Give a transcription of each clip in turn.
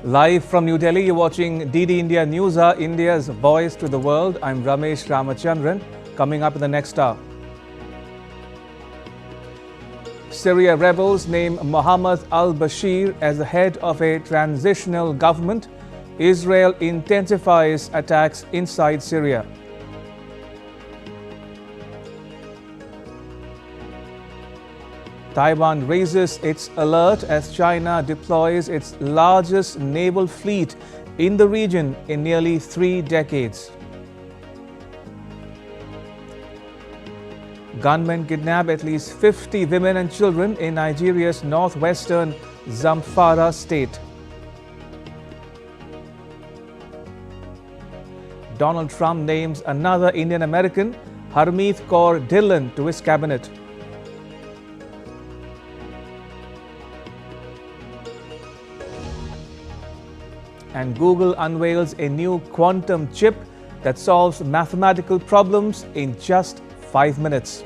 Live from New Delhi, you're watching DD India NewsHour, India's voice to the world. I'm Ramesh Ramachandran. Coming up in the next hour. Syria Rebels name Mohammed al-Bashir as the head of a transitional government. Israel intensifies attacks inside Syria. Taiwan raises its alert as China deploys its largest naval fleet in the region in nearly 3 decades. Gunmen kidnap at least 50 women and children in Nigeria's northwestern Zamfara state. Donald Trump names another Indian American, Harmeet Kaur Dhillon, to his cabinet. And Google unveils a new quantum chip that solves mathematical problems in just 5 minutes.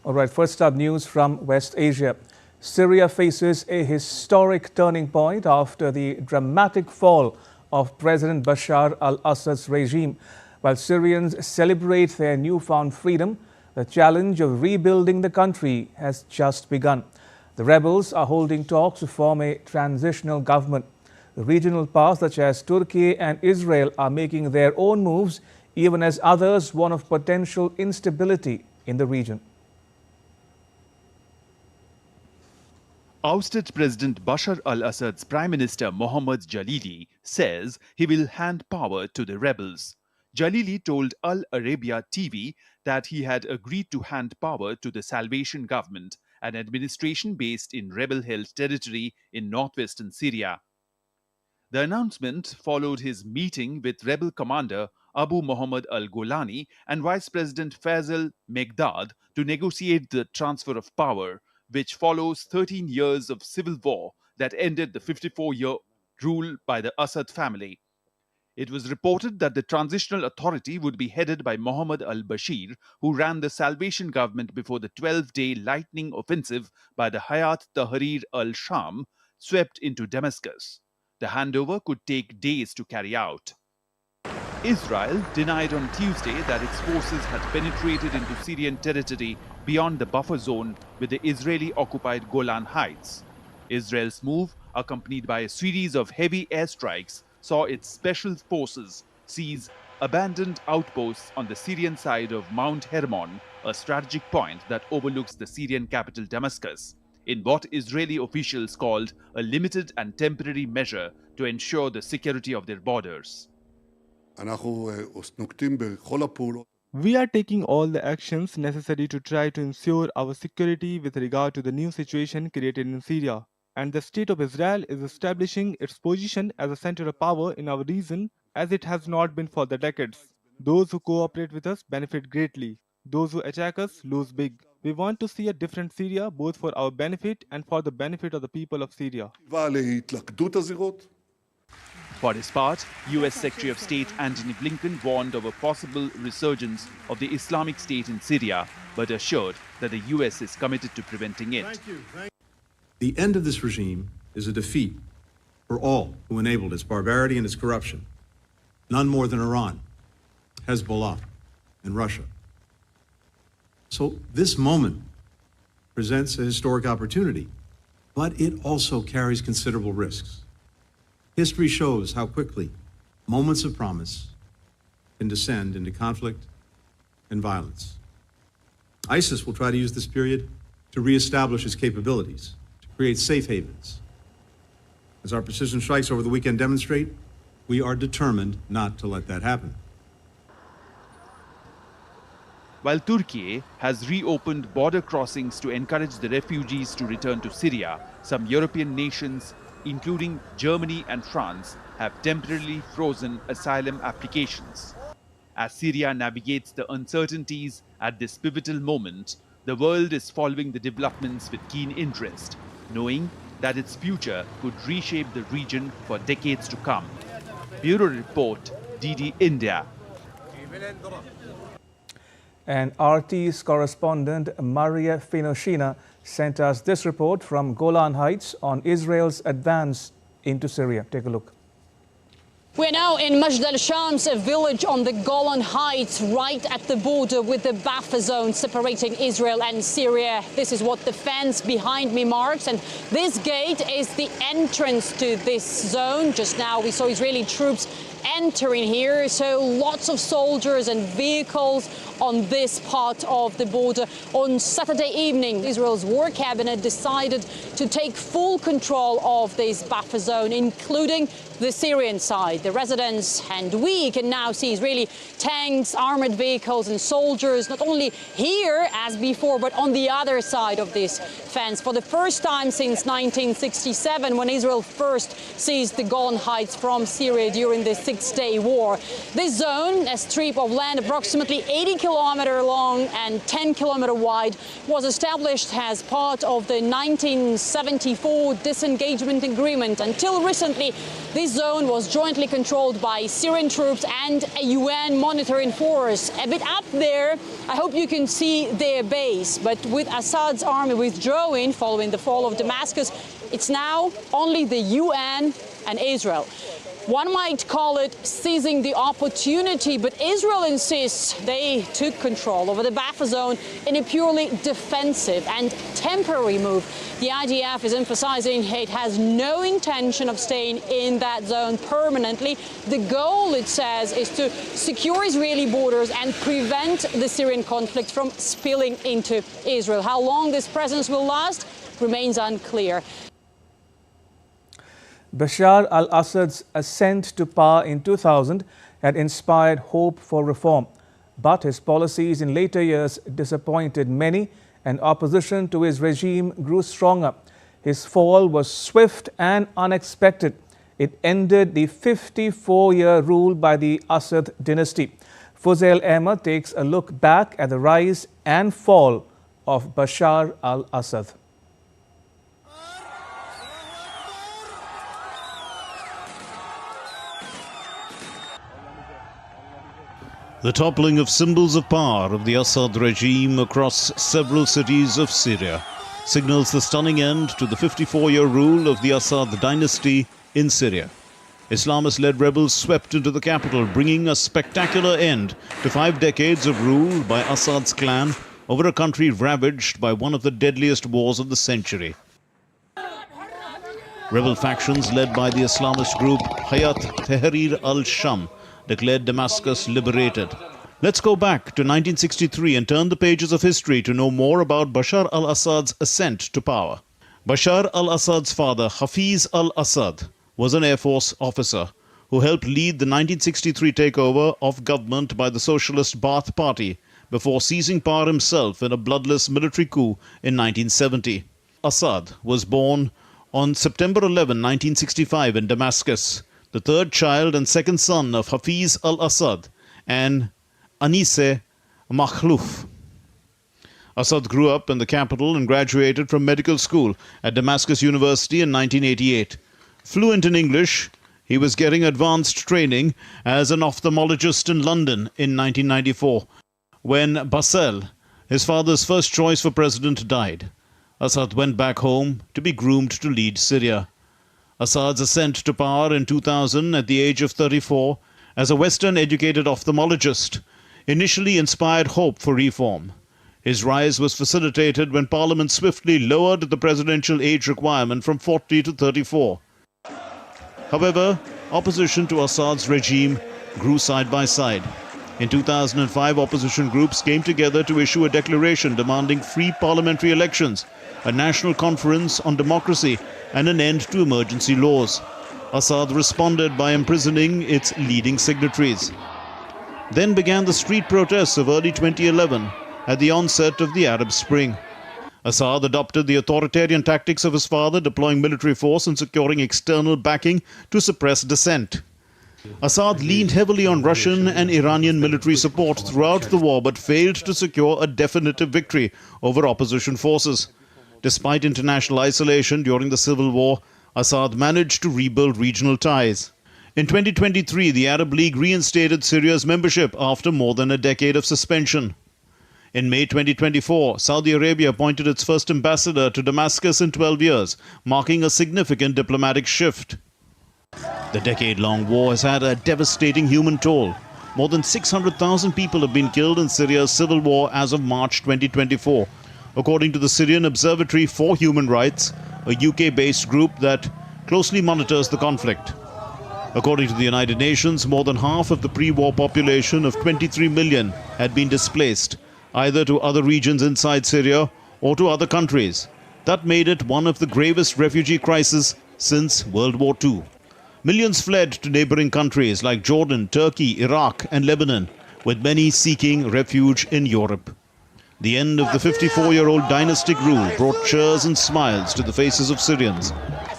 All right, first up, news from West Asia. Syria faces a historic turning point after the dramatic fall of President Bashar al-Assad's regime. While Syrians celebrate their newfound freedom, the challenge of rebuilding the country has just begun. The rebels are holding talks to form a transitional government. The regional powers such as Turkey and Israel are making their own moves, even as others warn of potential instability in the region. Ousted President Bashar al-Assad's Prime Minister Mohammad Jalili says he will hand power to the rebels. Jalili told Al Arabiya TV that he had agreed to hand power to the Salvation Government, an administration based in rebel-held territory in northwestern Syria. The announcement followed his meeting with rebel commander Abu Muhammad al-Golani and Vice President Faisal Meghdad to negotiate the transfer of power, which follows 13 years of civil war that ended the 54-year rule by the Assad family. It was reported that the transitional authority would be headed by Mohammed al-Bashir, who ran the Salvation Government before the 12-day lightning offensive by the Hayat Tahrir al-Sham swept into Damascus. The handover could take days to carry out. Israel denied on Tuesday that its forces had penetrated into Syrian territory beyond the buffer zone with the Israeli-occupied Golan Heights. Israel's move, accompanied by a series of heavy airstrikes, saw its special forces seize abandoned outposts on the Syrian side of Mount Hermon, a strategic point that overlooks the Syrian capital Damascus, in what Israeli officials called a limited and temporary measure to ensure the security of their borders. We are taking all the actions necessary to try to ensure our security with regard to the new situation created in Syria. And the State of Israel is establishing its position as a center of power in our region as it has not been for the decades. Those who cooperate with us benefit greatly. Those who attack us lose big. We want to see a different Syria both for our benefit and for the benefit of the people of Syria. For his part, US Secretary of State Antony Blinken warned of a possible resurgence of the Islamic State in Syria, but assured that the US is committed to preventing it. The end of this regime is a defeat for all who enabled its barbarity and its corruption, none more than Iran, Hezbollah, and Russia. So this moment presents a historic opportunity, but it also carries considerable risks. History shows how quickly moments of promise can descend into conflict and violence. ISIS will try to use this period to reestablish its capabilities, to create safe havens. As our precision strikes over the weekend demonstrate, we are determined not to let that happen. While Turkey has reopened border crossings to encourage the refugees to return to Syria, some European nations including Germany and France, have temporarily frozen asylum applications. As Syria navigates the uncertainties at this pivotal moment, the world is following the developments with keen interest, knowing that its future could reshape the region for decades to come. Bureau Report, DD India. And RT's correspondent Maria Finoshina sent us this report from Golan Heights on Israel's advance into Syria. Take a look. We're now in Majd al-Shams, a village on the Golan Heights, right at the border with the buffer zone separating Israel and Syria. This is what the fence behind me marks, and this gate is the entrance to this zone. Just now we saw Israeli troops entering here, so lots of soldiers and vehicles on this part of the border. On Saturday evening, Israel's war cabinet decided to take full control of this buffer zone, including the Syrian side. The residents and we can now see Israeli tanks, armored vehicles and soldiers, not only here as before, but on the other side of this fence. For the first time since 1967, when Israel first seized the Golan Heights from Syria during the Six-Day War. This zone, a strip of land approximately 80 kilometers long and 10 kilometers wide, was established as part of the 1974 disengagement agreement. Until recently, this zone was jointly controlled by Syrian troops and a UN monitoring force. A bit up there, I hope you can see their base. But with Assad's army withdrawing following the fall of Damascus, it's now only the UN and Israel. One might call it seizing the opportunity, but Israel insists they took control over the buffer zone in a purely defensive and temporary move. The IDF is emphasizing it has no intention of staying in that zone permanently. The goal, it says, is to secure Israeli borders and prevent the Syrian conflict from spilling into Israel. How long this presence will last remains unclear. Bashar al-Assad's ascent to power in 2000 had inspired hope for reform, but his policies in later years disappointed many, and opposition to his regime grew stronger. His fall was swift and unexpected. It ended the 54-year rule by the Assad dynasty. Fuzail Ahmed takes a look back at the rise and fall of Bashar al-Assad. The toppling of symbols of power of the Assad regime across several cities of Syria signals the stunning end to the 54-year rule of the Assad dynasty in Syria. Islamist-led rebels swept into the capital, bringing a spectacular end to 5 decades of rule by Assad's clan over a country ravaged by one of the deadliest wars of the century. Rebel factions led by the Islamist group Hayat Tahrir al-Sham declared Damascus liberated. Let's go back to 1963 and turn the pages of history to know more about Bashar al-Assad's ascent to power. Bashar al-Assad's father, Hafiz al-Assad, was an Air Force officer who helped lead the 1963 takeover of government by the Socialist Ba'ath Party before seizing power himself in a bloodless military coup in 1970. Assad was born on September 11, 1965 in Damascus, the third child and second son of Hafiz al-Assad and Anise Makhlouf. Assad grew up in the capital and graduated from medical school at Damascus University in 1988. Fluent in English, he was getting advanced training as an ophthalmologist in London in 1994, when Basel, his father's first choice for president, died. Assad went back home to be groomed to lead Syria. Assad's ascent to power in 2000 at the age of 34 as a Western-educated ophthalmologist initially inspired hope for reform. His rise was facilitated when Parliament swiftly lowered the presidential age requirement from 40 to 34. However, opposition to Assad's regime grew side by side. In 2005, opposition groups came together to issue a declaration demanding free parliamentary elections, a national conference on democracy, and an end to emergency laws. Assad responded by imprisoning its leading signatories. Then began the street protests of early 2011 at the onset of the Arab Spring. Assad adopted the authoritarian tactics of his father, deploying military force and securing external backing to suppress dissent. Assad leaned heavily on Russian and Iranian military support throughout the war but failed to secure a definitive victory over opposition forces. Despite international isolation during the civil war, Assad managed to rebuild regional ties. In 2023, the Arab League reinstated Syria's membership after more than a decade of suspension. In May 2024, Saudi Arabia appointed its first ambassador to Damascus in 12 years, marking a significant diplomatic shift. The decade-long war has had a devastating human toll. More than 600,000 people have been killed in Syria's civil war as of March 2024, according to the Syrian Observatory for Human Rights, a UK-based group that closely monitors the conflict. According to the United Nations, more than half of the pre-war population of 23 million had been displaced, either to other regions inside Syria or to other countries. That made it one of the gravest refugee crises since World War II. Millions fled to neighboring countries like Jordan, Turkey, Iraq and Lebanon, with many seeking refuge in Europe. The end of the 54-year-old dynastic rule brought cheers and smiles to the faces of Syrians.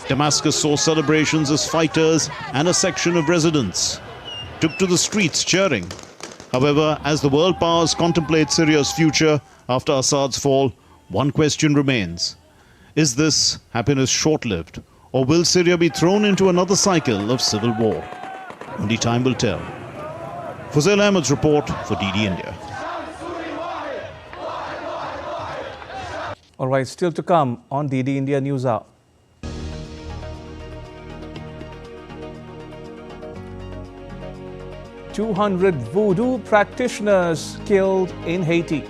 Damascus saw celebrations as fighters and a section of residents took to the streets cheering. However, as the world powers contemplate Syria's future after Assad's fall, one question remains. Is this happiness short-lived, or will Syria be thrown into another cycle of civil war? Only time will tell. Fuzail Ahmed's report for DD India. All right, still to come on DD India NewsHour. "200 voodoo practitioners killed in Haiti."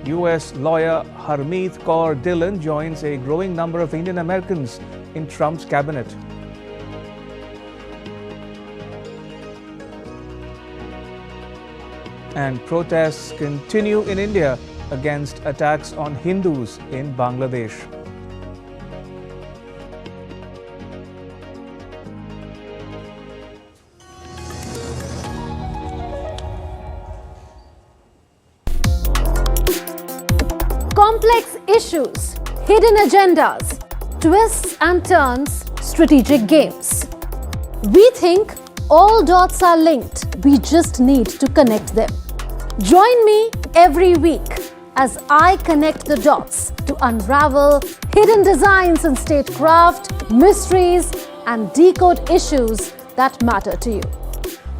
U.S. lawyer Harmeet Kaur Dillon joins a growing number of Indian Americans in Trump's cabinet. And protests continue in India against attacks on Hindus in Bangladesh. Complex issues, hidden agendas, twists and turns, strategic games. We think all dots are linked. We just need to connect them. Join me every week as I connect the dots to unravel hidden designs in statecraft, mysteries, and decode issues that matter to you.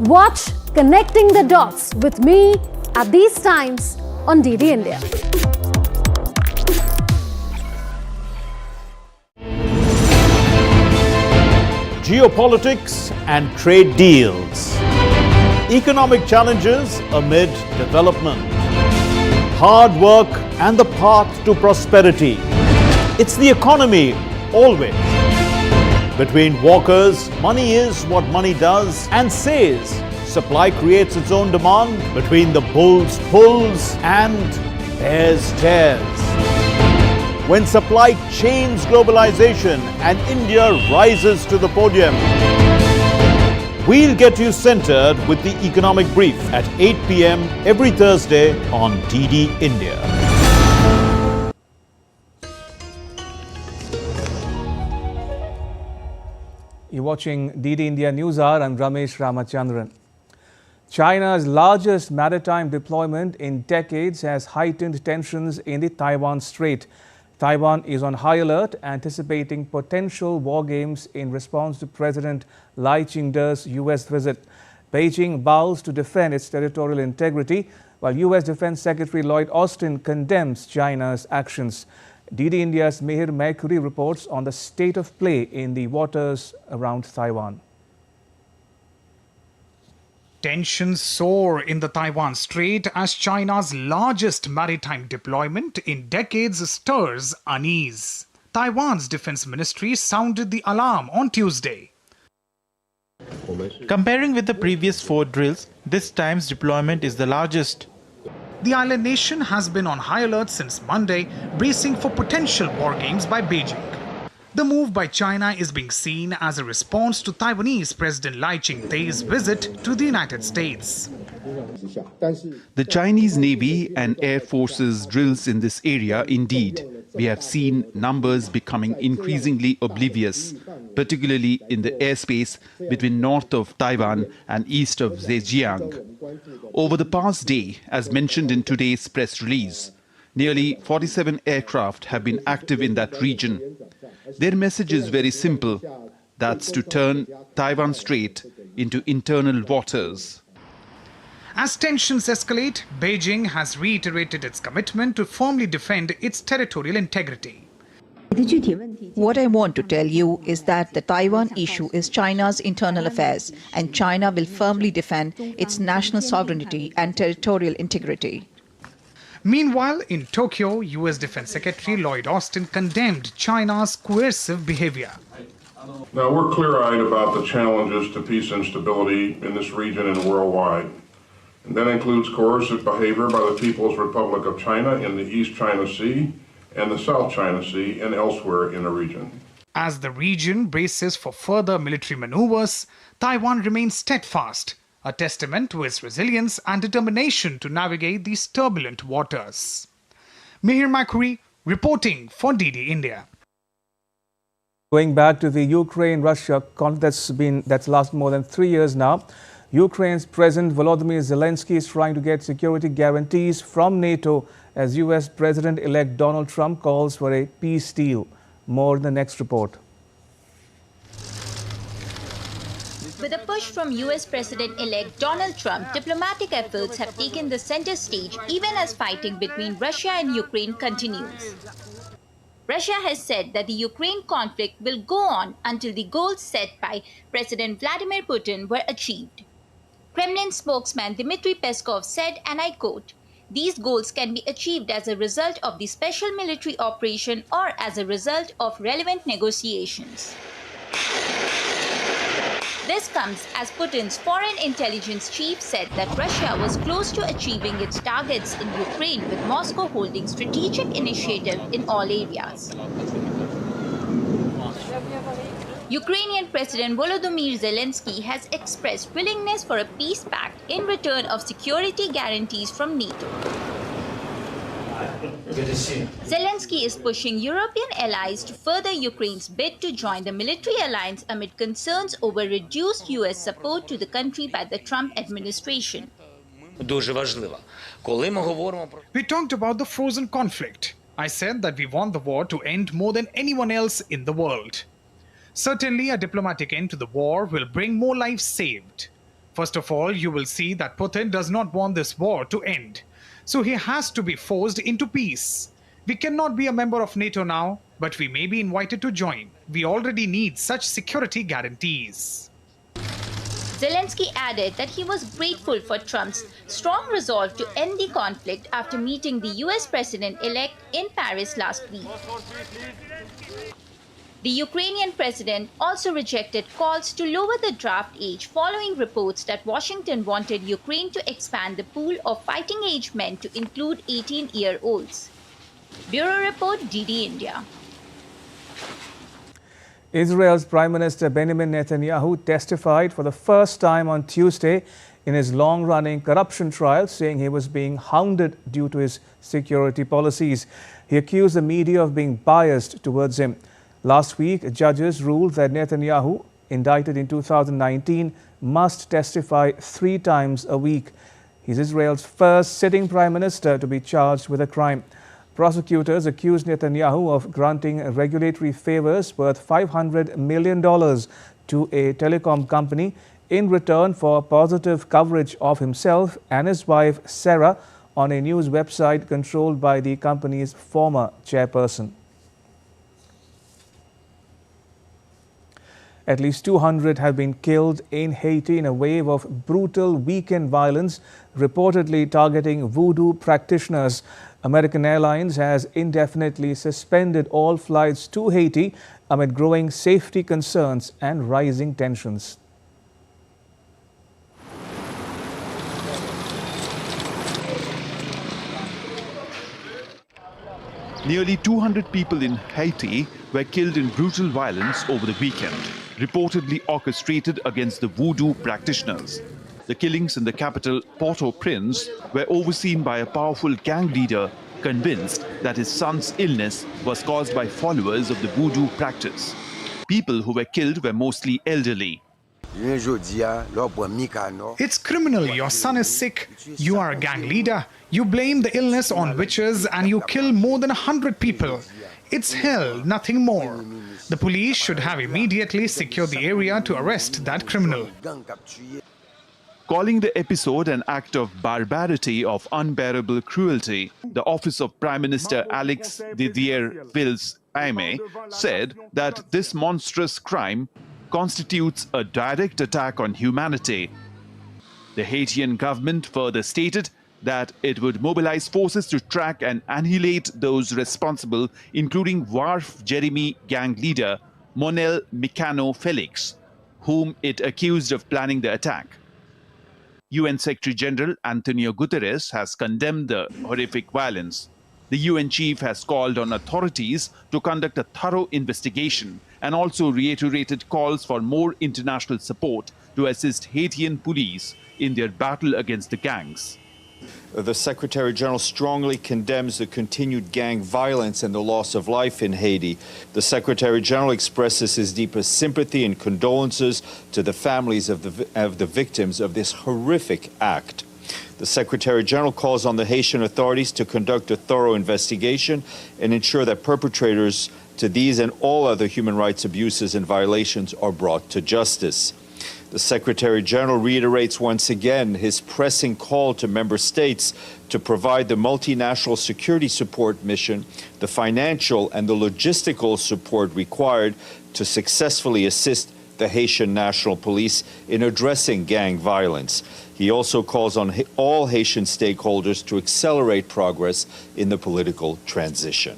Watch Connecting the Dots with me at these times on DD India. Geopolitics and trade deals. Economic challenges amid development. Hard work and the path to prosperity. It's the economy, always. Between walkers, money is what money does and says. Supply creates its own demand. Between the bulls pulls and bears tears. When supply chains globalization and India rises to the podium. We'll get you centered with the Economic Brief at 8 p.m. every Thursday on DD India. You're watching DD India NewsHour. I'm Ramesh Ramachandran. China's largest maritime deployment in decades has heightened tensions in the Taiwan Strait. Taiwan is on high alert, anticipating potential war games in response to President Lai Ching-te's U.S. visit. Beijing vows to defend its territorial integrity, while U.S. Defense Secretary Lloyd Austin condemns China's actions. DD India's Mehir Maikuri reports on the state of play in the waters around Taiwan. Tensions soar in the Taiwan Strait as China's largest maritime deployment in decades stirs unease. Taiwan's defense ministry sounded the alarm on Tuesday. Comparing with the previous 4 drills, this time's deployment is the largest. The island nation has been on high alert since Monday, bracing for potential war games by Beijing. The move by China is being seen as a response to Taiwanese President Lai Ching-te's visit to the United States. The Chinese Navy and Air Force's drills in this area, indeed, we have seen numbers becoming increasingly oblivious, particularly in the airspace between north of Taiwan and east of Zhejiang. Over the past day, as mentioned in today's press release, nearly 47 aircraft have been active in that region. Their message is very simple. That's to turn Taiwan Strait into internal waters. As tensions escalate, Beijing has reiterated its commitment to firmly defend its territorial integrity. What I want to tell you is that the Taiwan issue is China's internal affairs, and China will firmly defend its national sovereignty and territorial integrity. Meanwhile, in Tokyo, US Defense Secretary Lloyd Austin condemned China's coercive behavior. Now, we're clear-eyed about the challenges to peace and stability in this region and worldwide. And that includes coercive behavior by the People's Republic of China in the East China Sea and the South China Sea and elsewhere in the region. As the region braces for further military maneuvers, Taiwan remains steadfast, a testament to its resilience and determination to navigate these turbulent waters. Mihir Makuri reporting for DD India. Going back to the Ukraine-Russia conflict that's lasted more than 3 years now, Ukraine's President Volodymyr Zelensky is trying to get security guarantees from NATO as US President-elect Donald Trump calls for a peace deal. More in the next report. With a push from US President-elect Donald Trump, diplomatic efforts have taken the center stage even as fighting between Russia and Ukraine continues. Russia has said that the Ukraine conflict will go on until the goals set by President Vladimir Putin were achieved. Kremlin spokesman Dmitry Peskov said, and I quote, "These goals can be achieved as a result of the special military operation or as a result of relevant negotiations." This comes as Putin's foreign intelligence chief said that Russia was close to achieving its targets in Ukraine, with Moscow holding strategic initiative in all areas. Ukrainian President Volodymyr Zelensky has expressed willingness for a peace pact in return of security guarantees from NATO. Zelensky is pushing European allies to further Ukraine's bid to join the military alliance amid concerns over reduced US support to the country by the Trump administration. We talked about the frozen conflict. I said that we want the war to end more than anyone else in the world. Certainly, a diplomatic end to the war will bring more lives saved. First of all, you will see that Putin does not want this war to end. So he has to be forced into peace. We cannot be a member of NATO now, but we may be invited to join. We already need such security guarantees. Zelensky added that he was grateful for Trump's strong resolve to end the conflict after meeting the US president-elect in Paris last week. The Ukrainian president also rejected calls to lower the draft age following reports that Washington wanted Ukraine to expand the pool of fighting-age men to include 18-year-olds. Bureau Report, DD India. Israel's Prime Minister Benjamin Netanyahu testified for the first time on Tuesday in his long-running corruption trial, saying he was being hounded due to his security policies. He accused the media of being biased towards him. Last week, judges ruled that Netanyahu, indicted in 2019, must testify 3 times a week. He's Israel's first sitting prime minister to be charged with a crime. Prosecutors accused Netanyahu of granting regulatory favors worth $500 million to a telecom company in return for positive coverage of himself and his wife Sarah on a news website controlled by the company's former chairperson. At least 200 have been killed in Haiti in a wave of brutal weekend violence, reportedly targeting voodoo practitioners. American Airlines has indefinitely suspended all flights to Haiti amid growing safety concerns and rising tensions. Nearly 200 people in Haiti were killed in brutal violence over the weekend, reportedly orchestrated against the voodoo practitioners. The killings in the capital, Port-au-Prince, were overseen by a powerful gang leader convinced that his son's illness was caused by followers of the voodoo practice. People who were killed were mostly elderly. It's criminal. Your son is sick. You are a gang leader. You blame the illness on witches and you kill more than 100 people. It's hell, nothing more. The police should have immediately secured the area to arrest that criminal. Calling the episode an act of barbarity of unbearable cruelty, the office of Prime Minister Alex Didier Vils-Aimé said that this monstrous crime constitutes a direct attack on humanity. The Haitian government further stated that it would mobilize forces to track and annihilate those responsible, including Wharf Jeremy gang leader Monel Micano Felix, whom it accused of planning the attack. UN Secretary General Antonio Guterres has condemned the horrific violence. The UN chief has called on authorities to conduct a thorough investigation and also reiterated calls for more international support to assist Haitian police in their battle against the gangs. The Secretary General strongly condemns the continued gang violence and the loss of life in Haiti. The Secretary General expresses his deepest sympathy and condolences to the families of the victims of this horrific act. The Secretary General calls on the Haitian authorities to conduct a thorough investigation and ensure that perpetrators to these and all other human rights abuses and violations are brought to justice. The Secretary General reiterates once again his pressing call to member states to provide the multinational security support mission the financial and the logistical support required to successfully assist the Haitian National Police in addressing gang violence. He also calls on all Haitian stakeholders to accelerate progress in the political transition.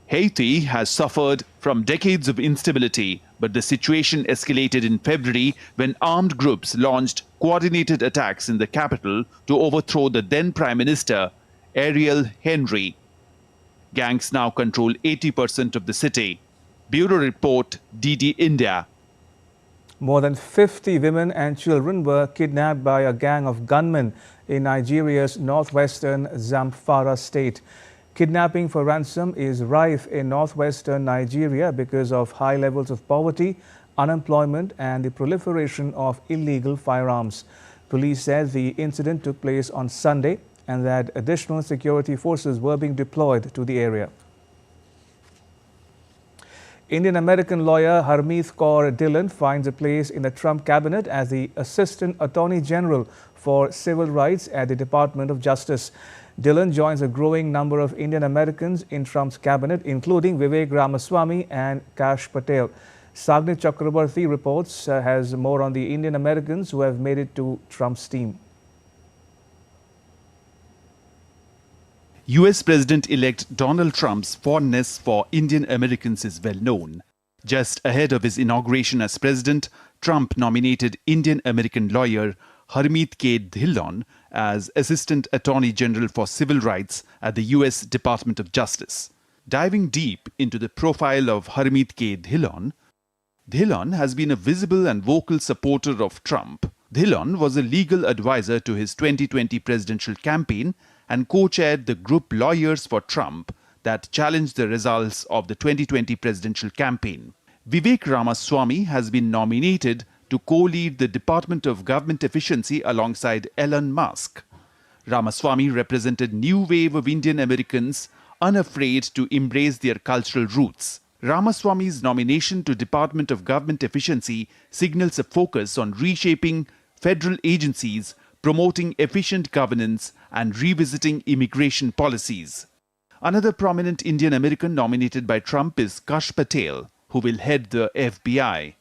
Haiti has suffered from decades of instability, but the situation escalated in February when armed groups launched coordinated attacks in the capital to overthrow the then Prime Minister, Ariel Henry. Gangs now control 80% of the city. Bureau Report, DD India. More than 50 women and children were kidnapped by a gang of gunmen in Nigeria's northwestern Zamfara state. Kidnapping for ransom is rife in northwestern Nigeria because of high levels of poverty, unemployment and the proliferation of illegal firearms. Police said the incident took place on Sunday and that additional security forces were being deployed to the area. Indian-American lawyer Harmeet Kaur Dillon finds a place in the Trump cabinet as the Assistant Attorney General for Civil Rights at the Department of Justice. Dillon joins a growing number of Indian Americans in Trump's cabinet, including Vivek Ramaswamy and Kash Patel. Sagnit Chakrabarti reports has more on the Indian Americans who have made it to Trump's team. US President-elect Donald Trump's fondness for Indian Americans is well known. Just ahead of his inauguration as president, Trump nominated Indian American lawyer Harmeet K. Dillon as Assistant Attorney General for Civil Rights at the U.S. Department of Justice. Diving deep into the profile of Harmeet K. Dillon, Dillon has been a visible and vocal supporter of Trump. Dillon was a legal advisor to his 2020 presidential campaign and co-chaired the group Lawyers for Trump that challenged the results of the 2020 presidential campaign. Vivek Ramaswamy has been nominated to co-lead the Department of Government Efficiency alongside Elon Musk. Ramaswamy represented new wave of Indian Americans unafraid to embrace their cultural roots. Ramaswamy's nomination to Department of Government Efficiency signals a focus on reshaping federal agencies, promoting efficient governance, and revisiting immigration policies. Another prominent Indian American nominated by Trump is Kash Patel, who will head the FBI.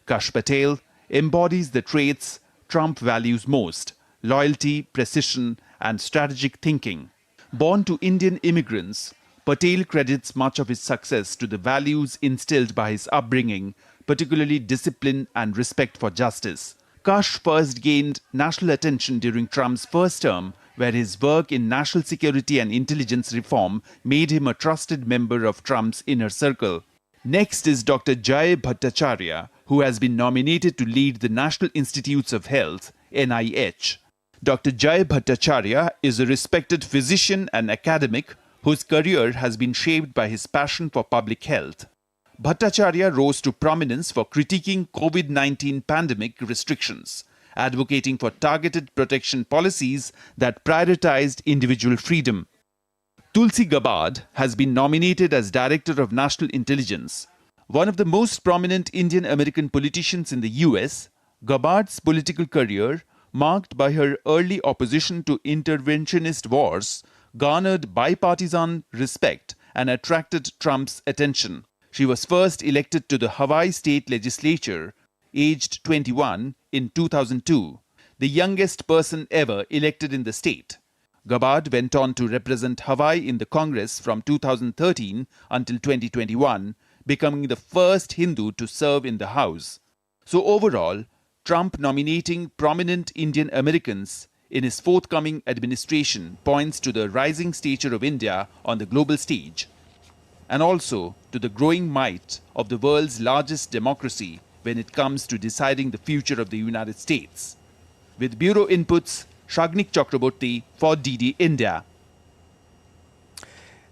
Kash Patel embodies the traits Trump values most: loyalty, precision, and strategic thinking. Born to Indian immigrants, Patel credits much of his success to the values instilled by his upbringing, particularly discipline and respect for justice. Kash first gained national attention during Trump's first term, where his work in national security and intelligence reform made him a trusted member of Trump's inner circle. Next is Dr. Jay Bhattacharya, who has been nominated to lead the National Institutes of Health, NIH. Dr. Jay Bhattacharya is a respected physician and academic whose career has been shaped by his passion for public health. Bhattacharya rose to prominence for critiquing COVID-19 pandemic restrictions, advocating for targeted protection policies that prioritized individual freedom. Tulsi Gabbard has been nominated as Director of National Intelligence. One of the most prominent Indian-American politicians in the US, Gabbard's political career, marked by her early opposition to interventionist wars, garnered bipartisan respect and attracted Trump's attention. She was first elected to the Hawaii state legislature, aged 21, in 2002, the youngest person ever elected in the state. Gabbard went on to represent Hawaii in the Congress from 2013 until 2021, becoming the first Hindu to serve in the House. So overall, Trump nominating prominent Indian Americans in his forthcoming administration points to the rising stature of India on the global stage, and also to the growing might of the world's largest democracy when it comes to deciding the future of the United States. With Bureau Inputs, Shagnik Chakraborty for DD India.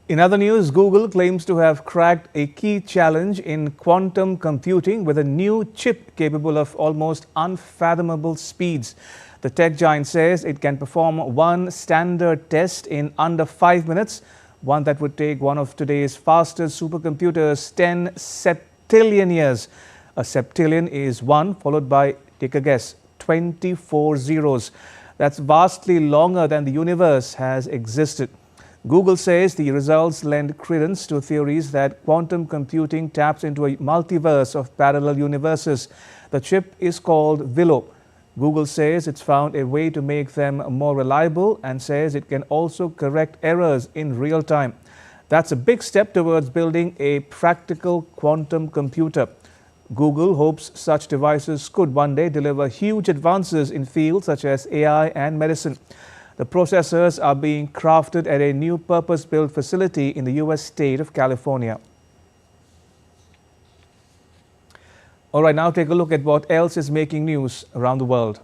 In other news, Google claims to have cracked a key challenge in quantum computing with a new chip capable of almost unfathomable speeds. The tech giant says it can perform one standard test in under 5 minutes, one that would take one of today's fastest supercomputers 10 septillion years. A septillion is 1 followed by, take a guess, 24 zeros. That's vastly longer than the universe has existed. Google says the results lend credence to theories that quantum computing taps into a multiverse of parallel universes. The chip is called Willow. Google says it's found a way to make them more reliable and says it can also correct errors in real time. That's a big step towards building a practical quantum computer. Google hopes such devices could one day deliver huge advances in fields such as AI and medicine. The processors are being crafted at a new purpose-built facility in the U.S. state of California. All right, now take a look at what else is making news around the world.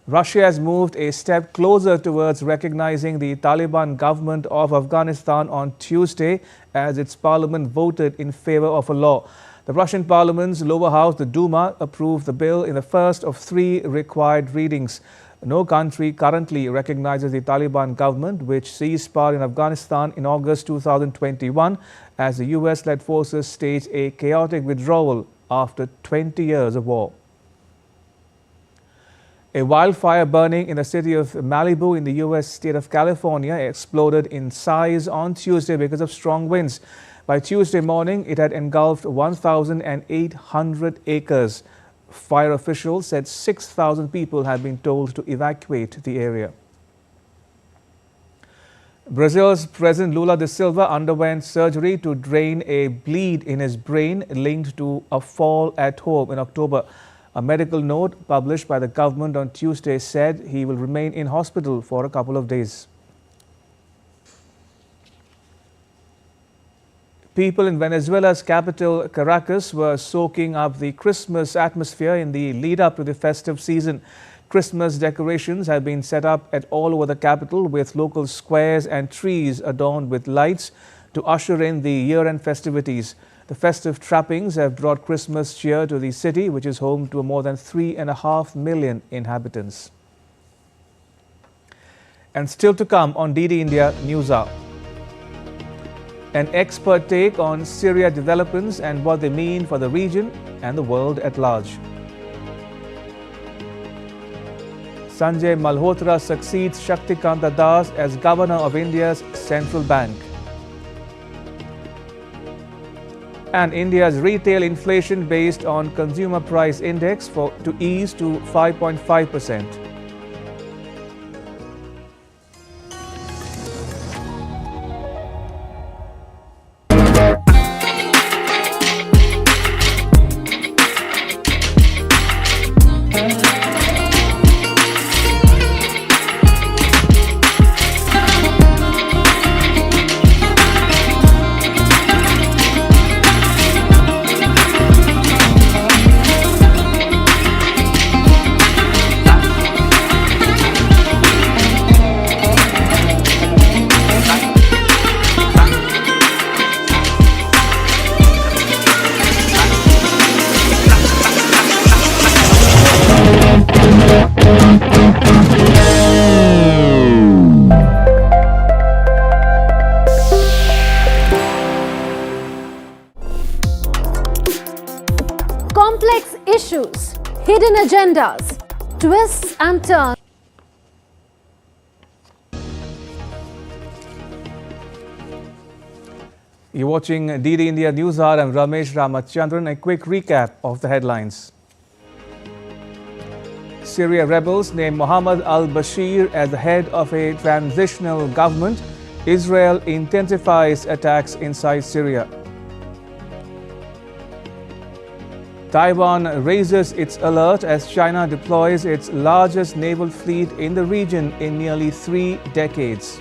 Russia has moved a step closer towards recognizing the Taliban government of Afghanistan on Tuesday as its parliament voted in favor of a law. The Russian parliament's lower house, the Duma, approved the bill in the first of 3 required readings. No country currently recognizes the Taliban government, which seized power in Afghanistan in August 2021 as the US-led forces staged a chaotic withdrawal after 20 years of war. A wildfire burning in the city of Malibu in the U.S. state of California exploded in size on Tuesday because of strong winds. By Tuesday morning, it had engulfed 1,800 acres. Fire officials said 6,000 people had been told to evacuate the area. Brazil's President Lula da Silva underwent surgery to drain a bleed in his brain linked to a fall at home in October. A medical note published by the government on Tuesday said he will remain in hospital for a couple of days. People in Venezuela's capital, Caracas, were soaking up the Christmas atmosphere in the lead-up to the festive season. Christmas decorations have been set up at all over the capital, with local squares and trees adorned with lights to usher in the year-end festivities. The festive trappings have brought Christmas cheer to the city, which is home to more than 3.5 million inhabitants. And still to come on DD India NewsHour. An expert take on Syria developments and what they mean for the region and the world at large. Sanjay Malhotra succeeds Shaktikanta Das as Governor of India's Central Bank. And India's retail inflation based on consumer price index to ease to 5.5%. hidden agendas, twists and turns. You're watching DD India NewsHour. I'm Ramesh Ramachandran. A quick recap of the headlines. Syria Rebels name Mohammed al-Bashir as the head of a transitional government. Israel intensifies attacks inside Syria. Taiwan raises its alert as China deploys its largest naval fleet in the region in nearly 3 decades.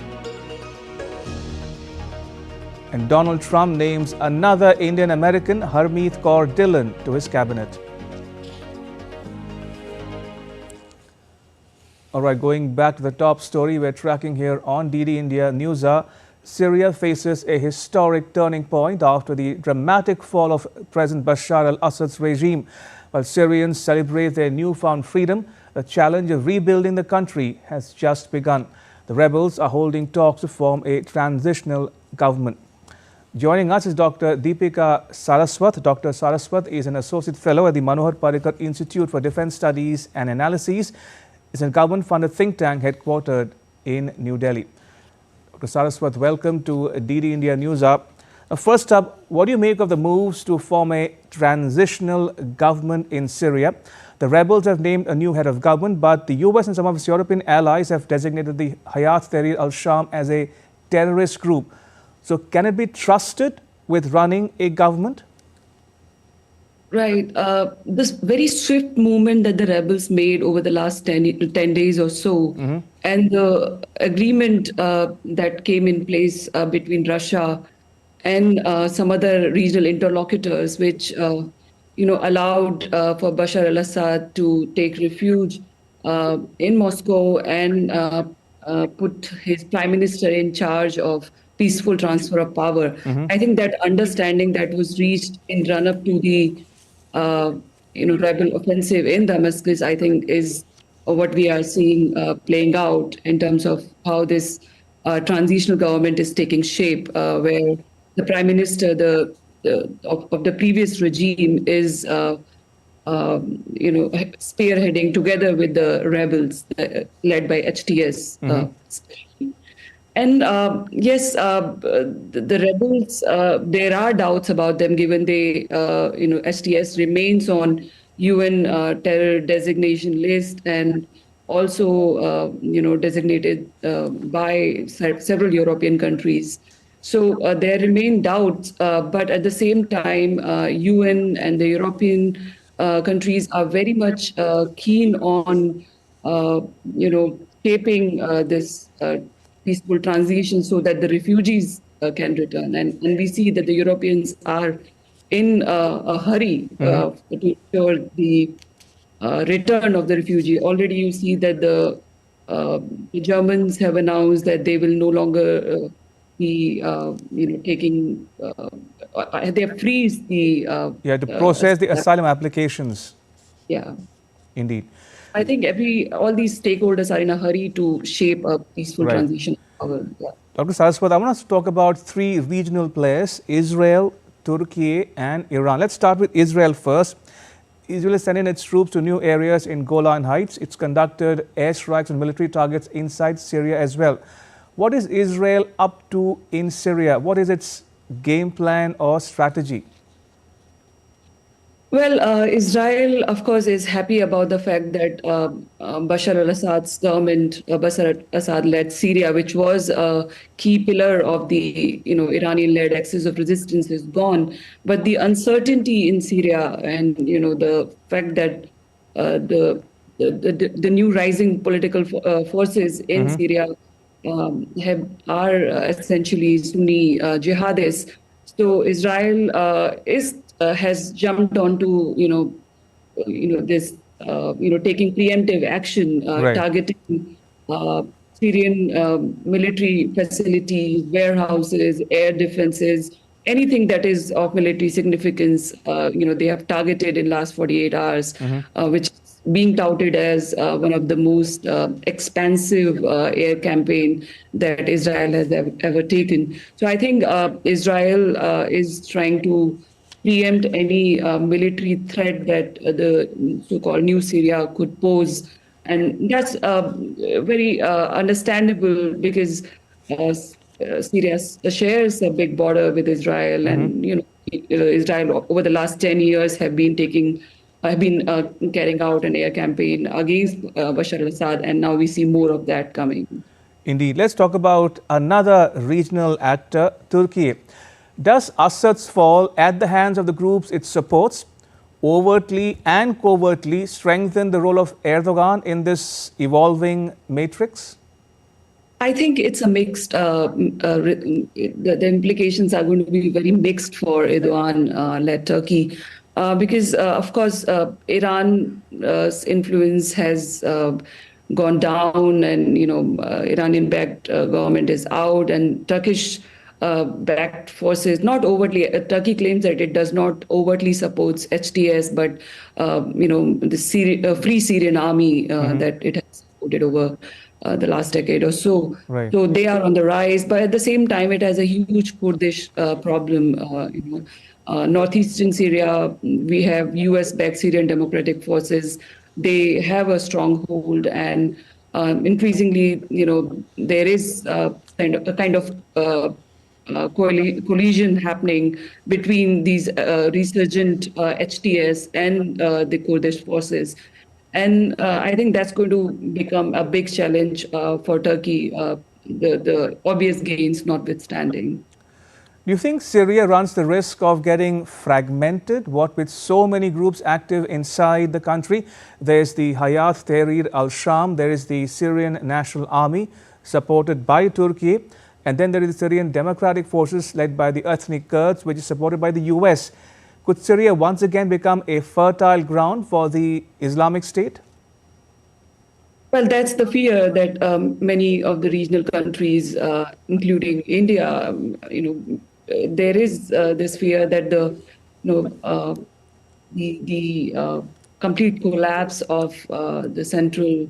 And Donald Trump names another Indian American, Harmeet Kaur Dillon, to his cabinet. All right, going back to the top story we're tracking here on DD India NewsHour. Syria faces a historic turning point after the dramatic fall of President Bashar al-Assad's regime. While Syrians celebrate their newfound freedom, the challenge of rebuilding the country has just begun. The rebels are holding talks to form a transitional government. Joining us is Dr. Deepika Saraswat. Dr. Saraswat is an associate fellow at the Manohar Parrikar Institute for Defence Studies and Analyses. It's a government-funded think tank headquartered in New Delhi. Dr. Saraswat, welcome to DD India NewsHour. First up, what do you make of the moves to form a transitional government in Syria? The rebels have named a new head of government, but the US and some of its European allies have designated the Hayat Tahrir al-Sham as a terrorist group. So can it be trusted with running a government? Right. This very swift movement that the rebels made over the last 10 days or so, and the agreement that came in place between Russia and some other regional interlocutors, which allowed for Bashar al-Assad to take refuge in Moscow and put his prime minister in charge of peaceful transfer of power. I think that understanding that was reached in run-up to the rebel offensive in Damascus, I think, is what we are seeing playing out in terms of how this transitional government is taking shape, where the prime minister of the previous regime is spearheading together with the rebels led by HTS. And yes, the rebels, there are doubts about them given they, STS remains on UN terror designation list and also, designated by several European countries. So there remain doubts, but at the same time, UN and the European countries are very much keen on, shaping this peaceful transition so that the refugees can return. And we see that the Europeans are in a hurry to ensure the return of the refugee. Already you see that the Germans have announced that they will no longer be, taking, they have freezed the... to process the asylum applications. Yeah. Indeed. I think all these stakeholders are in a hurry to shape a peaceful transition. Dr. Saraswat, I want us to talk about 3 regional players, Israel, Turkey and Iran. Let's start with Israel first. Israel is sending its troops to new areas in Golan Heights. It's conducted airstrikes on military targets inside Syria as well. What is Israel up to in Syria? What is its game plan or strategy? Well, Israel, of course, is happy about the fact that Bashar al-Assad's government, Bashar al-Assad-led Syria, which was a key pillar of the Iranian-led axis of resistance, is gone. But the uncertainty in Syria and the fact that the new rising political forces in Syria are essentially Sunni jihadists. So Israel has jumped onto this taking preemptive action, targeting Syrian military facilities, warehouses, air defenses, anything that is of military significance. They have targeted in last 48 hours, which is being touted as one of the most expansive air campaign that Israel has ever taken. So I think Israel is trying to preempt any military threat that the so-called new Syria could pose. And that's very understandable because Syria shares a big border with Israel, and Israel over the last 10 years have been carrying out an air campaign against Bashar al-Assad, and now we see more of that coming. Indeed. Let's talk about another regional actor, Turkey. Does Assad's fall at the hands of the groups it supports overtly and covertly strengthen the role of Erdogan in this evolving matrix? I think it's a mixed, the implications are going to be very mixed for Erdogan-led Turkey. Because, of course, Iran's influence has gone down, and Iranian-backed government is out, and Turkish-backed forces, not overtly. Turkey claims that it does not overtly supports HTS, but the Free Syrian Army that it has supported over the last decade or so. Right. So they are on the rise, but at the same time, it has a huge Kurdish problem. Northeastern Syria, we have US-backed Syrian Democratic Forces. They have a stronghold, and increasingly, there is a kind of collision happening between these resurgent HTS and the Kurdish forces. And I think that's going to become a big challenge for Turkey, the obvious gains notwithstanding. Do you think Syria runs the risk of getting fragmented? What with so many groups active inside the country? There's the Hayat Tahrir al-Sham, there is the Syrian National Army supported by Turkey, and then there is the Syrian Democratic Forces led by the ethnic Kurds, which is supported by the US. Could Syria once again become a fertile ground for the Islamic State? Well, that's the fear that many of the regional countries, including India, there is this fear that the complete collapse of the central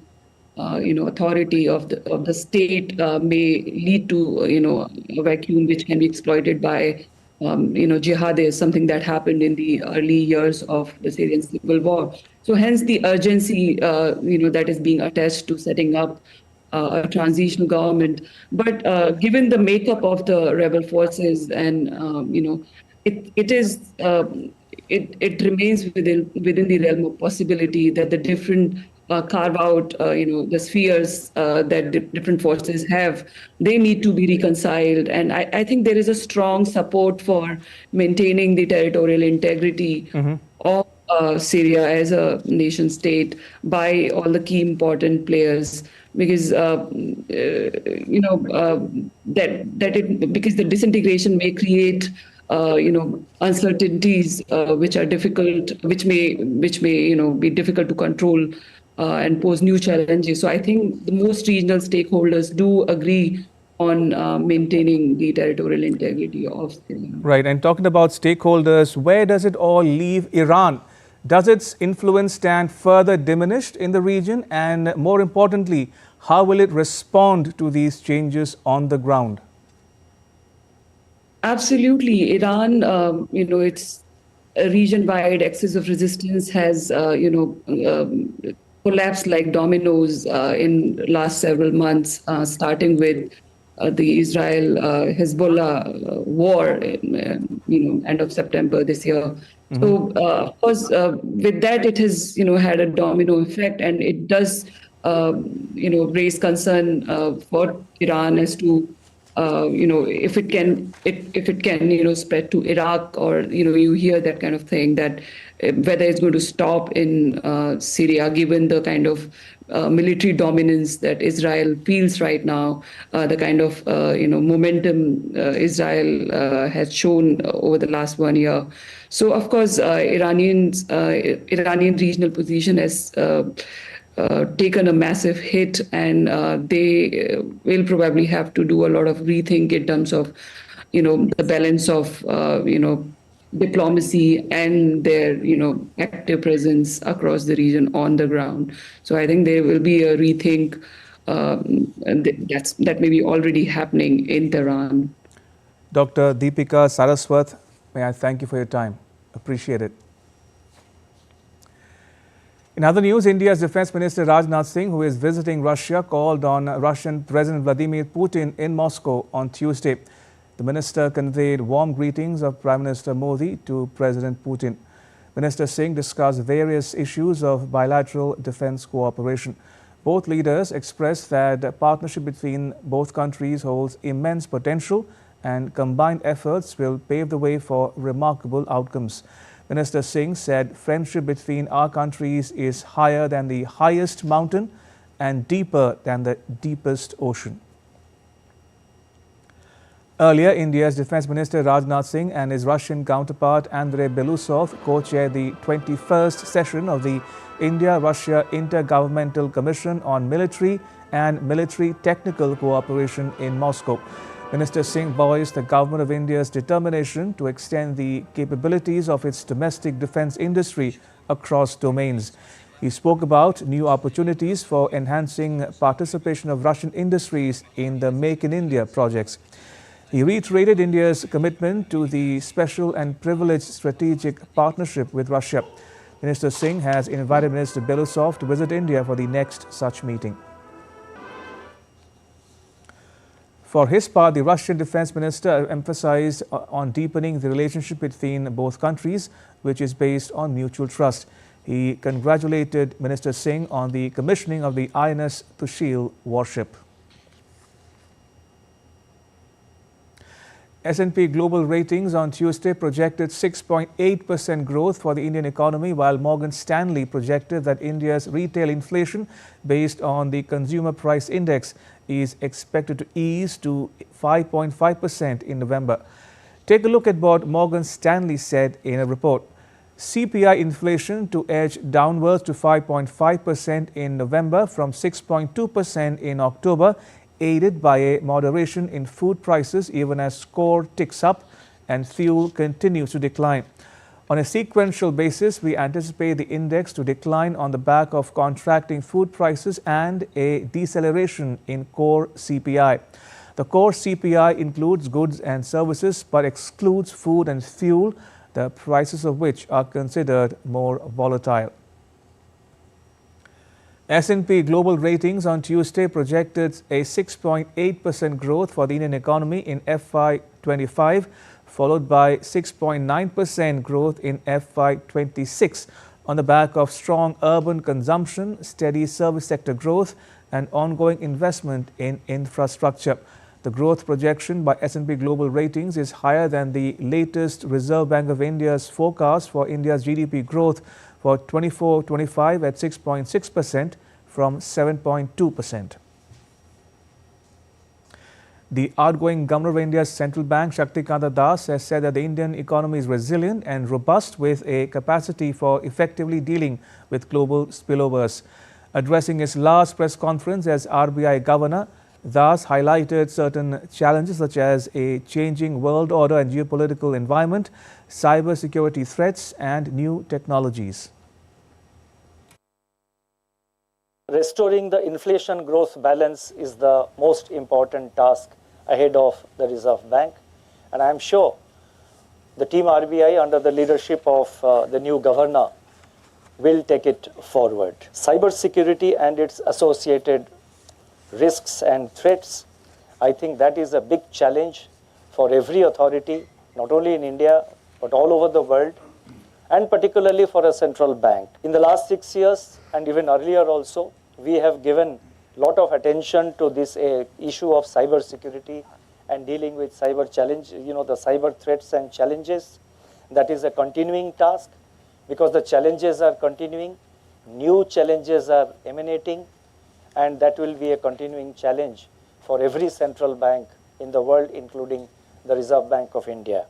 authority of the state may lead to a vacuum which can be exploited by jihadists, something that happened in the early years of the Syrian civil war. So hence the urgency that is being attached to setting up a transitional government. But given the makeup of the rebel forces, and it remains within the realm of possibility that the different carve out the spheres that different forces have, they need to be reconciled. And I think there is a strong support for maintaining the territorial integrity of Syria as a nation state by all the key important players, because because the disintegration may create uncertainties which are difficult, which may be difficult to control and pose new challenges. So I think the most regional stakeholders do agree on maintaining the territorial integrity of Syria. Right, and talking about stakeholders, where does it all leave Iran? Does its influence stand further diminished in the region? And more importantly, how will it respond to these changes on the ground? Absolutely. Iran, its region-wide axis of resistance has, collapsed like dominoes in last several months, starting with the Israel-Hezbollah war, end of September this year. So, of course, with that, it has, had a domino effect, and it does, raise concern for Iran as to, if it can, spread to Iraq, or, you hear that kind of thing, that whether it's going to stop in Syria, given the kind of military dominance that Israel feels right now, the kind of momentum Israel has shown over the last 1 year. So, of course, Iranian regional position has taken a massive hit, and they will probably have to do a lot of rethink in terms of, the balance of, diplomacy and their, active presence across the region on the ground. So I think there will be a rethink that may be already happening in Tehran. Dr. Deepika Saraswat, may I thank you for your time. appreciated. In other news, India's Defence Minister Rajnath Singh, who is visiting Russia, called on Russian President Vladimir Putin in Moscow on Tuesday. The minister conveyed warm greetings of Prime Minister Modi to President Putin. Minister Singh discussed various issues of bilateral defence cooperation. Both leaders expressed that the partnership between both countries holds immense potential and combined efforts will pave the way for remarkable outcomes. Minister Singh said friendship between our countries is higher than the highest mountain and deeper than the deepest ocean. Earlier, India's Defence Minister Rajnath Singh and his Russian counterpart Andrei Belousov co-chaired the 21st session of the India-Russia Intergovernmental Commission on Military and Military Technical Cooperation in Moscow. Minister Singh voiced the Government of India's determination to extend the capabilities of its domestic defence industry across domains. He spoke about new opportunities for enhancing participation of Russian industries in the Make in India projects. He reiterated India's commitment to the special and privileged strategic partnership with Russia. Minister Singh has invited Minister Belousov to visit India for the next such meeting. For his part, the Russian Defence Minister emphasized on deepening the relationship between both countries, which is based on mutual trust. He congratulated Minister Singh on the commissioning of the INS Tushil warship. S&P Global Ratings on Tuesday projected 6.8% growth for the Indian economy, while Morgan Stanley projected that India's retail inflation, based on the Consumer Price Index, is expected to ease to 5.5% in November. Take a look at what Morgan Stanley said in a report. CPI inflation to edge downwards to 5.5% in November from 6.2% in October, aided by a moderation in food prices even as core ticks up and fuel continues to decline. On a sequential basis, we anticipate the index to decline on the back of contracting food prices and a deceleration in core CPI. The core CPI includes goods and services but excludes food and fuel, the prices of which are considered more volatile. S&P Global Ratings on Tuesday projected a 6.8% growth for the Indian economy in FY25, followed by 6.9% growth in FY26 on the back of strong urban consumption, steady service sector growth and ongoing investment in infrastructure. The growth projection by S&P Global Ratings is higher than the latest Reserve Bank of India's forecast for India's GDP growth for 24-25 at 6.6% from 7.2%. The outgoing Governor of India's Central Bank, Shaktikanta Das, has said that the Indian economy is resilient and robust with a capacity for effectively dealing with global spillovers. Addressing his last press conference as RBI Governor, Das highlighted certain challenges such as a changing world order and geopolitical environment, cyber security threats and new technologies. Restoring the inflation growth balance is the most important task ahead of the Reserve Bank, and I am sure the team RBI under the leadership of the new governor will take it forward. Cyber security and its associated risks and threats, I think that is a big challenge for every authority, not only in India but all over the world, and particularly for a central bank. In the last 6 years and even earlier also, we have given a lot of attention to this issue of cyber security and dealing with cyber challenge, the cyber threats and challenges. That is a continuing task because the challenges are continuing, new challenges are emanating, and that will be a continuing challenge for every central bank in the world, including the Reserve Bank of India.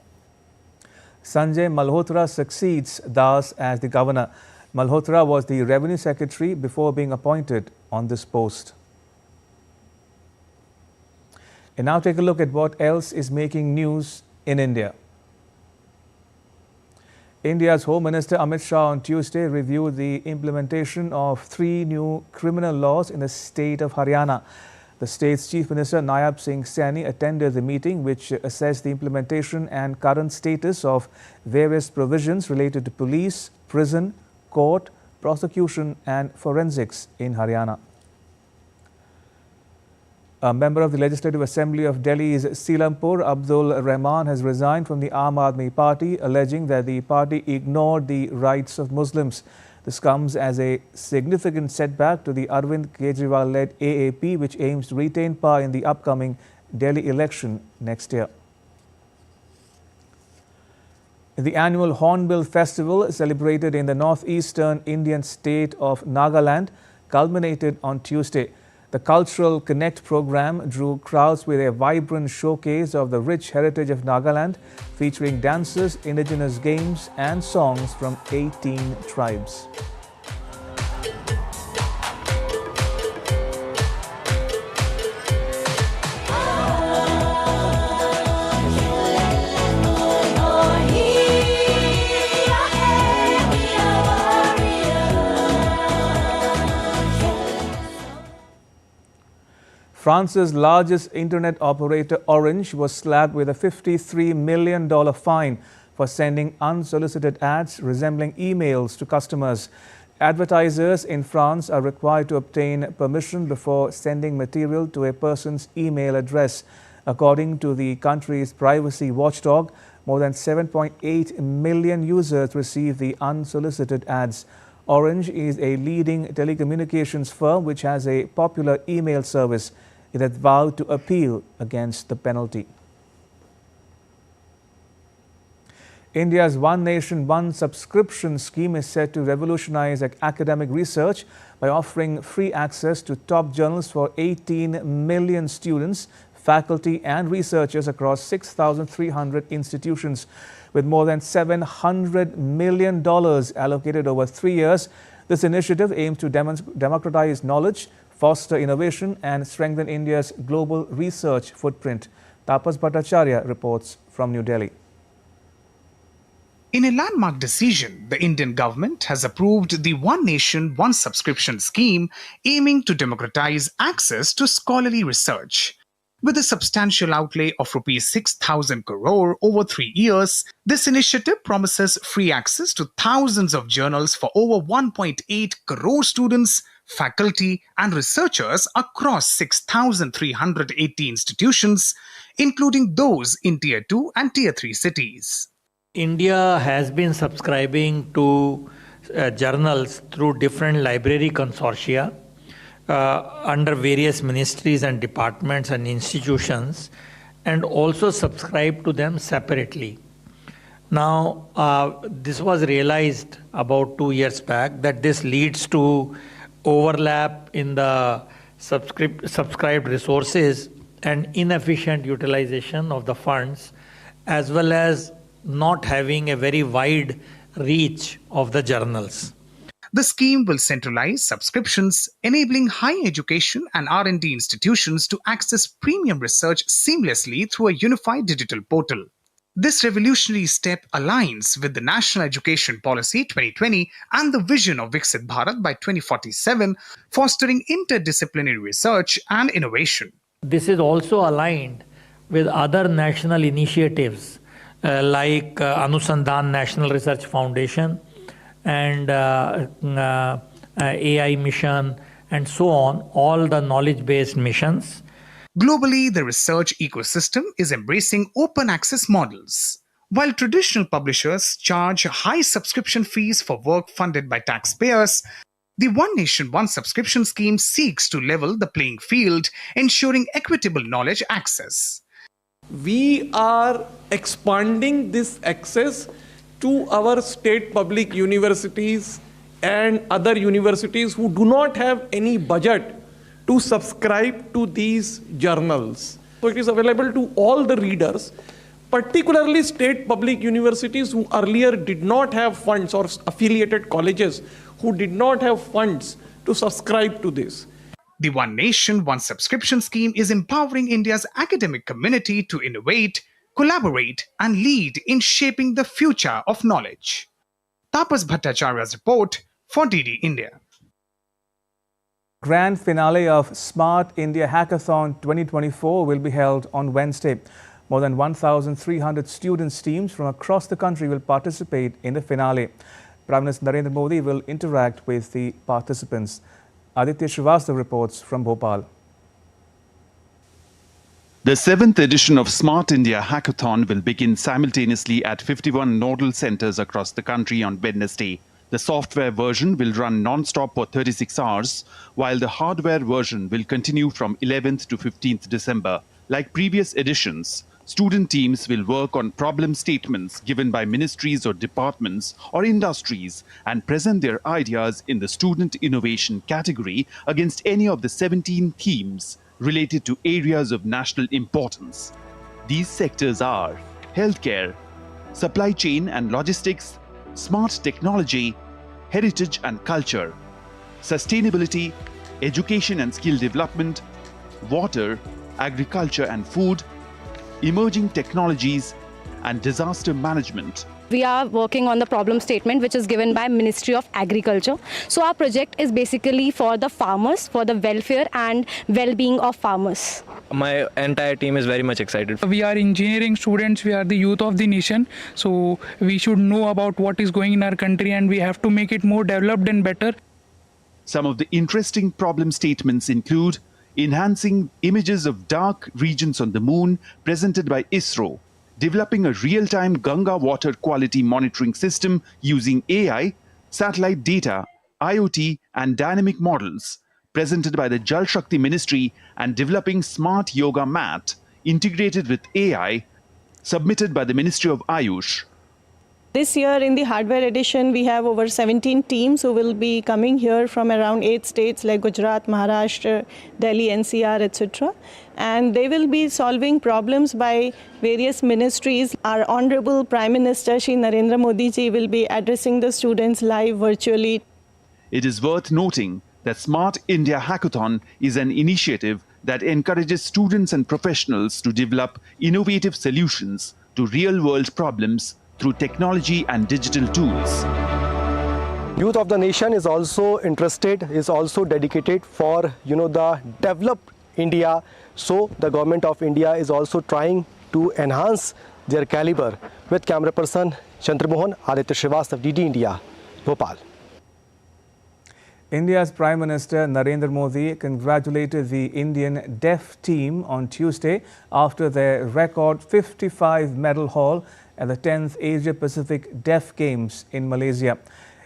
Sanjay Malhotra succeeds Das as the governor. Malhotra was the Revenue Secretary before being appointed on this post. And now take a look at what else is making news in India. India's Home Minister Amit Shah on Tuesday reviewed the implementation of 3 new criminal laws in the state of Haryana. The state's Chief Minister Nayab Singh Saini attended the meeting, which assessed the implementation and current status of various provisions related to police, prison, court, prosecution and forensics in Haryana. A member of the Legislative Assembly of Delhi's Selampur, Abdul Rahman, has resigned from the Aam Aadmi Party, alleging that the party ignored the rights of Muslims. This comes as a significant setback to the Arvind Kejriwal-led AAP, which aims to retain power in the upcoming Delhi election next year. The annual Hornbill Festival, celebrated in the northeastern Indian state of Nagaland, culminated on Tuesday. The Cultural Connect program drew crowds with a vibrant showcase of the rich heritage of Nagaland, featuring dances, indigenous games and songs from 18 tribes. France's largest internet operator, Orange, was slapped with a $53 million fine for sending unsolicited ads resembling emails to customers. Advertisers in France are required to obtain permission before sending material to a person's email address. According to the country's privacy watchdog, more than 7.8 million users receive the unsolicited ads. Orange is a leading telecommunications firm which has a popular email service. It had vowed to appeal against the penalty. India's One Nation, One Subscription scheme is set to revolutionize academic research by offering free access to top journals for 18 million students, faculty and researchers across 6,300 institutions. With more than $700 million allocated over 3 years, this initiative aims to democratize knowledge, foster innovation and strengthen India's global research footprint. Tapas Bhattacharya reports from New Delhi. In a landmark decision, the Indian government has approved the One Nation, One Subscription scheme aiming to democratize access to scholarly research. With a substantial outlay of Rs 6,000 crore over 3 years, this initiative promises free access to thousands of journals for over 1.8 crore students, faculty and researchers across 6,380 institutions, including those in Tier 2 and Tier 3 cities. India has been subscribing to journals through different library consortia under various ministries and departments and institutions, and also subscribe to them separately. Now, this was realized about 2 years back that this leads to overlap in the subscribed resources and inefficient utilization of the funds, as well as not having a very wide reach of the journals. The scheme will centralize subscriptions, enabling higher education and R&D institutions to access premium research seamlessly through a unified digital portal. This revolutionary step aligns with the National Education Policy 2020 and the vision of Viksit Bharat by 2047, fostering interdisciplinary research and innovation. This is also aligned with other national initiatives like Anusandhan National Research Foundation and AI mission and so on, all the knowledge-based missions. Globally, the research ecosystem is embracing open access models. While traditional publishers charge high subscription fees for work funded by taxpayers, the One Nation, One Subscription scheme seeks to level the playing field, ensuring equitable knowledge access. We are expanding this access to our state public universities and other universities who do not have any budget to subscribe to these journals. So it is available to all the readers, particularly state public universities who earlier did not have funds, or affiliated colleges who did not have funds to subscribe to this. The One Nation, One Subscription scheme is empowering India's academic community to innovate, collaborate, and lead in shaping the future of knowledge. Tapas Bhattacharya's report for DD India. Grand finale of Smart India Hackathon 2024 will be held on Wednesday. More than 1,300 students teams from across the country will participate in the finale. Prime Minister Narendra Modi will interact with the participants. Aditya Srivastava reports from Bhopal. The 7th edition of Smart India Hackathon will begin simultaneously at 51 nodal centers across the country on Wednesday. The software version will run non-stop for 36 hours, while the hardware version will continue from 11th to 15th December. Like previous editions, student teams will work on problem statements given by ministries or departments or industries and present their ideas in the student innovation category against any of the 17 themes related to areas of national importance. These sectors are healthcare, supply chain and logistics, smart technology, heritage and culture, sustainability, education and skill development, water, agriculture and food, emerging technologies, and disaster management. We are working on the problem statement which is given by Ministry of Agriculture. So our project is basically for the farmers, for the welfare and well-being of farmers. My entire team is very much excited. We are engineering students, we are the youth of the nation. So we should know about what is going in our country and we have to make it more developed and better. Some of the interesting problem statements include enhancing images of dark regions on the moon presented by ISRO, developing a real-time Ganga water quality monitoring system using AI, satellite data, IoT and dynamic models, presented by the Jal Shakti Ministry, and developing smart yoga mat integrated with AI, submitted by the Ministry of Ayush. This year in the hardware edition, we have over 17 teams who will be coming here from around 8 states like Gujarat, Maharashtra, Delhi, NCR, etc. And they will be solving problems by various ministries. Our Honorable Prime Minister Shri Narendra Modi ji will be addressing the students live virtually. It is worth noting that Smart India Hackathon is an initiative that encourages students and professionals to develop innovative solutions to real-world problems through technology and digital tools. Youth of the nation is also interested, is also dedicated for the developed India. So the government of India is also trying to enhance their caliber. With camera person Chandramohan, Aditya Srivastava, DD India, Bhopal. India's Prime Minister Narendra Modi congratulated the Indian deaf team on Tuesday after their record 55-medal haul at the 10th Asia-Pacific Deaf Games in Malaysia.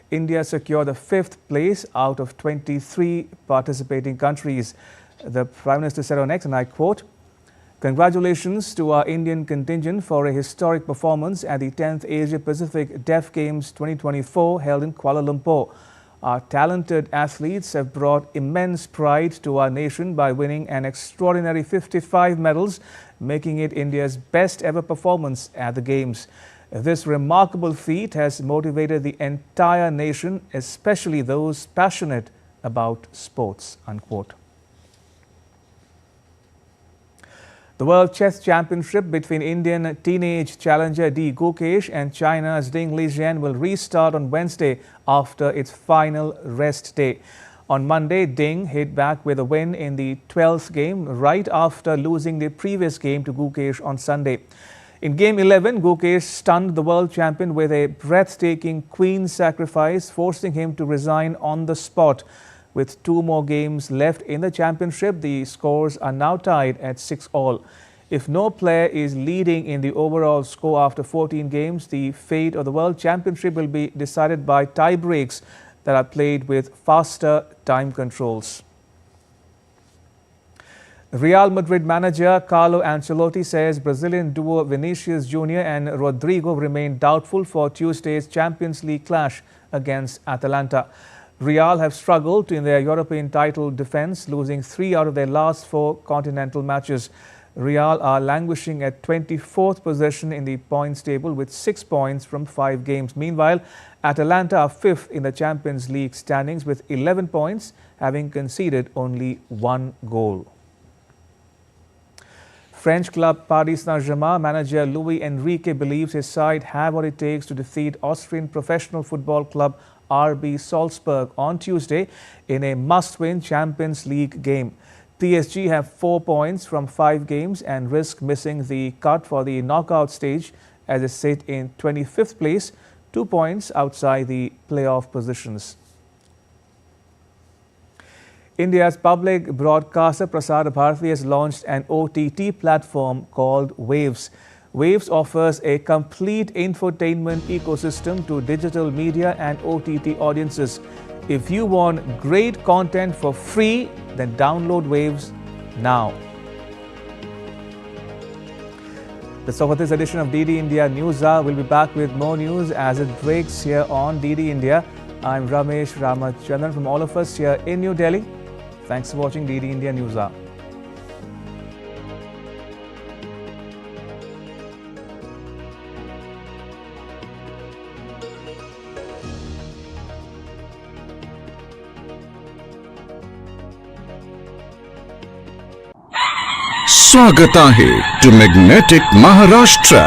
India secured the 5th place out of 23 participating countries. The Prime Minister said on X, and I quote, "Congratulations to our Indian contingent for a historic performance at the 10th Asia-Pacific Deaf Games 2024 held in Kuala Lumpur. Our talented athletes have brought immense pride to our nation by winning an extraordinary 55 medals, making it India's best ever performance at the Games. This remarkable feat has motivated the entire nation, especially those passionate about sports." Unquote. The World Chess Championship between Indian teenage challenger D. Gukesh and China's Ding Lijian will restart on Wednesday after its final rest day. On Monday, Ding hit back with a win in the 12th game right after losing the previous game to Gukesh on Sunday. In Game 11, Gukesh stunned the world champion with a breathtaking queen sacrifice, forcing him to resign on the spot. With 2 more games left in the championship, the scores are now tied at 6-all. If no player is leading in the overall score after 14 games, the fate of the World Championship will be decided by tie breaks that are played with faster time controls. Real Madrid manager Carlo Ancelotti says Brazilian duo Vinicius Jr. and Rodrigo remain doubtful for Tuesday's Champions League clash against Atalanta. Real have struggled in their European title defence, losing 3 out of their last 4 continental matches. Real are languishing at 24th position in the points table with 6 points from 5 games. Meanwhile, Atalanta are 5th in the Champions League standings with 11 points, having conceded only 1 goal. French club Paris Saint-Germain manager Luis Enrique believes his side have what it takes to defeat Austrian professional football club RB Salzburg on Tuesday in a must-win Champions League game. PSG have 4 points from 5 games and risk missing the cut for the knockout stage as they sit in 25th place, 2 points outside the playoff positions. India's public broadcaster Prasar Bharati has launched an OTT platform called Waves. Waves offers a complete infotainment ecosystem to digital media and OTT audiences. If you want great content for free, then download Waves now. That's all for this edition of DD India NewsHour. We'll be back with more news as it breaks here on DD India. I'm Ramesh Ramachandran from all of us here in New Delhi. Thanks for watching DD India NewsHour. स्वागत आहे to magnetic Maharashtra.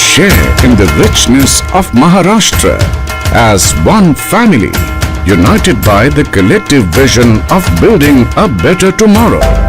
Share in the richness of Maharashtra as one family, united by the collective vision of building a better tomorrow.